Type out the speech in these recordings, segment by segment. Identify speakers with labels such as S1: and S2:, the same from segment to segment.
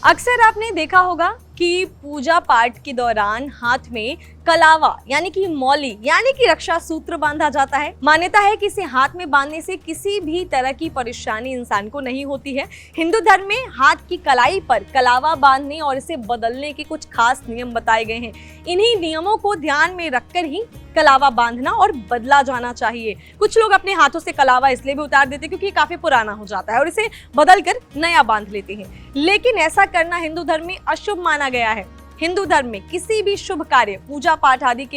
S1: अक्सर आपने देखा होगा कि पूजा पाठ के दौरान हाथ में कलावा यानी कि मौली यानी कि रक्षा सूत्र बांधा जाता है। मान्यता है कि इसे हाथ में बांधने से किसी भी तरह की परेशानी इंसान को नहीं होती है। हिंदू धर्म में हाथ की कलाई पर कलावा बांधने और इसे बदलने के कुछ खास नियम बताए गए हैं। इन्हीं नियमों को ध्यान में रखकर ही कलावा बांधना और बदला जाना चाहिए। कुछ लोग अपने हाथों से कलावा इसलिए भी उतार देते हैं क्योंकि ये काफी पुराना हो जाता है और इसे बदल कर नया बांध लेते हैं, लेकिन ऐसा करना हिंदू धर्म में अशुभ माना गया है। हिंदू धर्म में किसी भी शुभ कार्य, पूजा पाठ आदि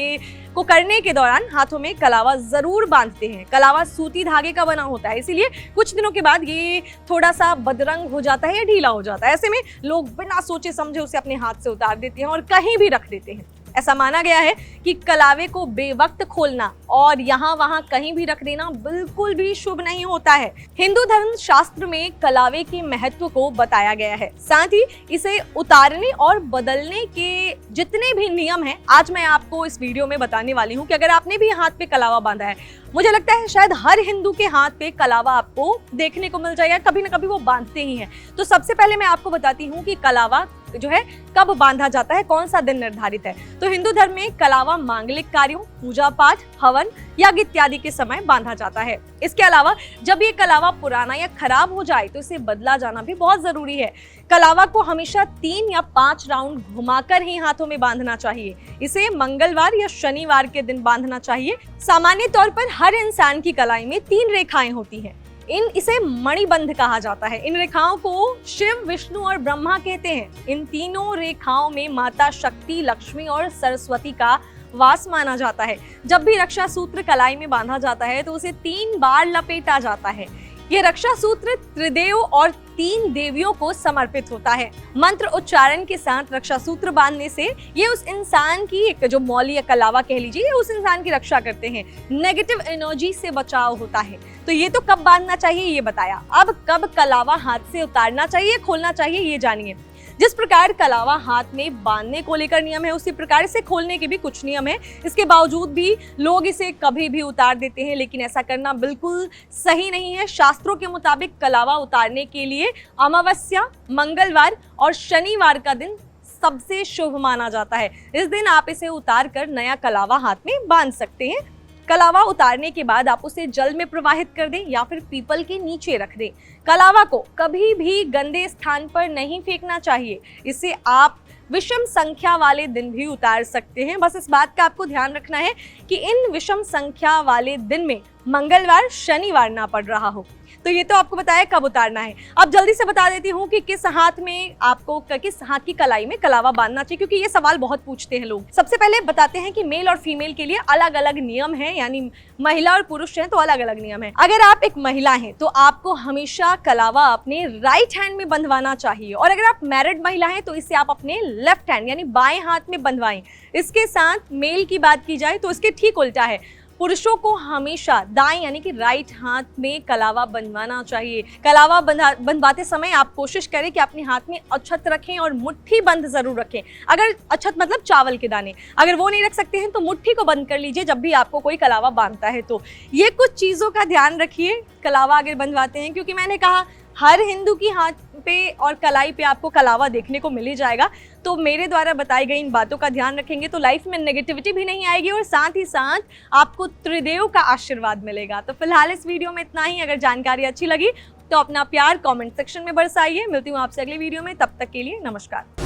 S1: को करने के दौरान हाथों में कलावा जरूर बांधते हैं। कलावा सूती धागे का बना होता है, इसीलिए कुछ दिनों के बाद ये थोड़ा सा बदरंग हो जाता है या ढीला हो जाता है। ऐसे में लोग बिना सोचे समझे उसे अपने हाथ से उतार देते हैं और कहीं भी रख देते हैं। ऐसा माना गया है कि कलावे को बेवक्त खोलना और यहाँ वहाँ कहीं भी रख देना बिल्कुल भी शुभ नहीं होता है। हिंदू धर्म शास्त्र में कलावे के महत्व को बताया गया है। साथ ही इसे उतारने और बदलने के जितने भी नियम हैं, आज मैं आपको इस वीडियो में बताने वाली हूँ कि अगर आपने भी हाथ पे कलावा बांधा है, मुझे लगता है शायद हर हिंदू के हाथ पे कलावा आपको देखने को मिल जाएगा, कभी ना कभी वो बांधते ही हैं। तो सबसे पहले मैं आपको बताती हूँ कि कलावा जो है कब बांधा जाता है, कौन सा दिन निर्धारित है। तो हिंदू धर्म में कलावा मांगलिक कार्यों, पूजा पाठ, हवन, यज्ञ इत्यादि के समय बांधा जाता है। इसके अलावा जब ये कलावा पुराना या खराब हो जाए तो इसे बदला जाना भी बहुत जरूरी है। कलावा को हमेशा 3 या 5 राउंड घुमाकर ही हाथों में बांधना चाहिए। इसे मंगलवार या शनिवार के दिन बांधना चाहिए। सामान्य तौर पर हर इंसान की कलाई में 3 रेखाएं होती हैं। इसे मणिबंध कहा जाता है। इन रेखाओं को शिव, विष्णु और ब्रह्मा कहते हैं। इन तीनों रेखाओं में माता शक्ति, लक्ष्मी और सरस्वती का वास माना जाता है। जब भी रक्षा सूत्र कलाई में बांधा जाता है तो उसे 3 बार लपेटा जाता है। ये रक्षा सूत्र त्रिदेव और 3 देवियों को समर्पित होता है। मंत्र उच्चारण के साथ रक्षा सूत्र बांधने से ये उस इंसान की एक जो मौली या कलावा कह लीजिए, ये उस इंसान की रक्षा करते हैं। नेगेटिव एनर्जी से बचाव होता है। तो ये तो कब बांधना चाहिए ये बताया, अब कब कलावा हाथ से उतारना चाहिए, खोलना चाहिए, ये जानिए। जिस प्रकार कलावा हाथ में बांधने को लेकर नियम है, उसी प्रकार इसे खोलने के भी कुछ नियम है। इसके बावजूद भी लोग इसे कभी भी उतार देते हैं, लेकिन ऐसा करना बिल्कुल सही नहीं है। शास्त्रों के मुताबिक कलावा उतारने के लिए अमावस्या, मंगलवार और शनिवार का दिन सबसे शुभ माना जाता है। इस दिन आप इसे उतार कर नया कलावा हाथ में बांध सकते हैं। कलावा उतारने के बाद आप उसे जल में प्रवाहित कर दें या फिर पीपल के नीचे रख दें। कलावा को कभी भी गंदे स्थान पर नहीं फेंकना चाहिए। इसे आप विषम संख्या वाले दिन भी उतार सकते हैं। बस इस बात का आपको ध्यान रखना है कि इन विषम संख्या वाले दिन में मंगलवार, शनिवार ना पड़ रहा हो। तो ये तो आपको बताया कब उतारना है। अब जल्दी से बता देती हूँ कि किस हाथ की कलाई में कलावा बांधना चाहिए, क्योंकि ये सवाल बहुत पूछते हैं लोग। सबसे पहले बताते हैं कि मेल और फीमेल के लिए अलग अलग नियम हैं, यानी महिला और पुरुष हैं तो अलग अलग नियम है। अगर आप एक महिला हैं तो आपको हमेशा कलावा अपने राइट हैंड में बंधवाना चाहिए, और अगर आप मैरिड महिला हैं तो इसे आप अपने लेफ्ट हैंड यानी बाएं हाथ में बंधवाएं। इसके साथ मेल की बात की जाए तो इसके ठीक उल्टा है। पुरुषों को हमेशा दाएं यानी कि राइट हाथ में कलावा बंधवाना चाहिए। कलावा बंधवाते समय आप कोशिश करें कि अपने हाथ में अक्षत रखें और मुट्ठी बंद जरूर रखें। अगर अक्षत मतलब चावल के दाने, अगर वो नहीं रख सकते हैं तो मुट्ठी को बंद कर लीजिए जब भी आपको कोई कलावा बांधता है। तो ये कुछ चीज़ों का ध्यान रखिए कलावा अगर बंधवाते हैं, क्योंकि मैंने कहा हर हिंदू की हाथ पे और कलाई पे आपको कलावा देखने को मिल ही जाएगा। तो मेरे द्वारा बताई गई इन बातों का ध्यान रखेंगे तो लाइफ में नेगेटिविटी भी नहीं आएगी और साथ ही साथ आपको त्रिदेव का आशीर्वाद मिलेगा। तो फिलहाल इस वीडियो में इतना ही। अगर जानकारी अच्छी लगी तो अपना प्यार कमेंट सेक्शन में बरसाइए। मिलती हूँ आपसे अगली वीडियो में, तब तक के लिए नमस्कार।